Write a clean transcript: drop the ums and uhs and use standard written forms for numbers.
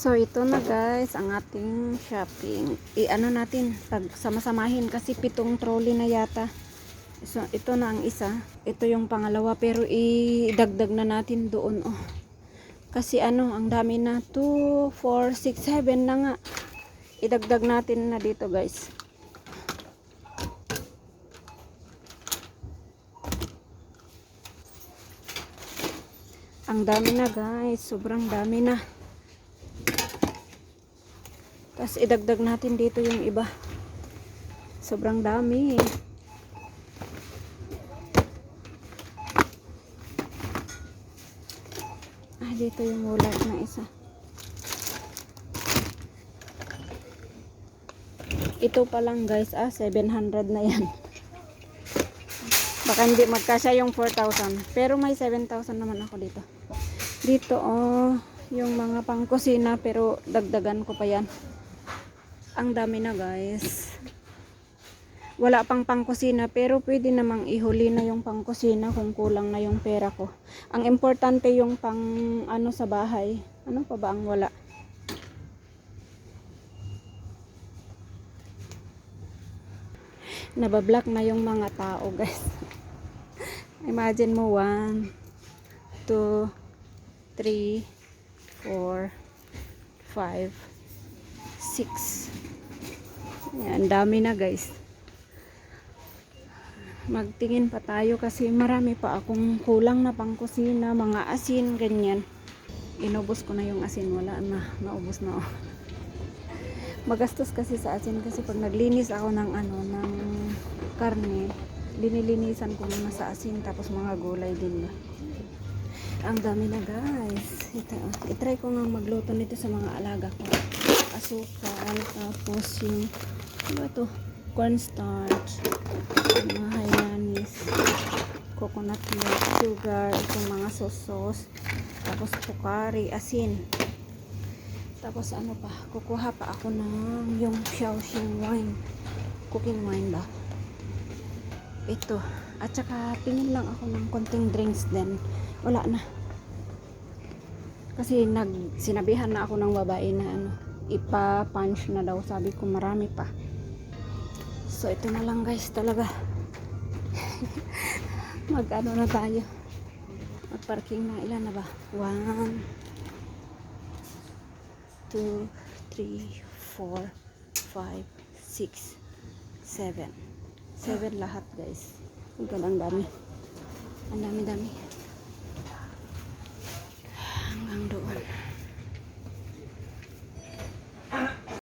So ito na guys ang ating shopping. I-ano natin, pag sama-samahin kasi 7 trolley na yata. So ito na ang isa. Ito yung pangalawa pero idagdag na natin doon oh. Kasi ano, ang dami na 2, 4, 6, 7 na nga. Idagdag natin na dito guys. Ang dami na guys, sobrang dami na. Tapos idagdag natin dito yung iba. Sobrang dami. Dito yung ulat na isa. Ito pa lang guys, 700 na yan. Baka hindi magkasya yung 4,000. Pero may 7,000 naman ako dito. Dito oh, yung mga pangkusina pero dagdagan ko pa yan. Ang dami na guys. Wala pang pangkusina pero pwede namang ihuli na yung pangkusina kung kulang na yung pera ko. Ang importante yung pang ano sa bahay. Ano pa ba ang wala? Nabablock na yung mga tao guys. Imagine mo 1, 2, 3, 4, 5, 6. Yan, dami na guys. Magtingin pa tayo kasi marami pa akong kulang na pangkusina, mga asin, ganyan. Inubos ko na yung asin, wala na, naubos na. Magastos kasi sa asin kasi pag naglinis ako ng ano, ng karne, linilinisan ko muna sa asin tapos mga gulay din ba. Ang dami na guys. Itry ko nga magluto nito sa mga alaga ko. Asukal, tapos yung ano ito? Cornstarch, mga hayanis, coconut milk, sugar, itong mga sauce, tapos sukari, asin. Tapos ano pa, kukuha pa ako ng yung Shaoxing wine, cooking wine ba? Ito. At saka tingin lang ako ng konting drinks din. Wala na. Kasi sinabihan na ako ng babae na ano, ipa-punch na daw. Sabi ko marami pa. So ito na lang guys talaga. Mag-ano na tayo. Mag-parking na. Ilan na ba? 1, 2, 3, 4, 5, 6, 7. 7 lahat guys. Ang dami. Ang dami-dami.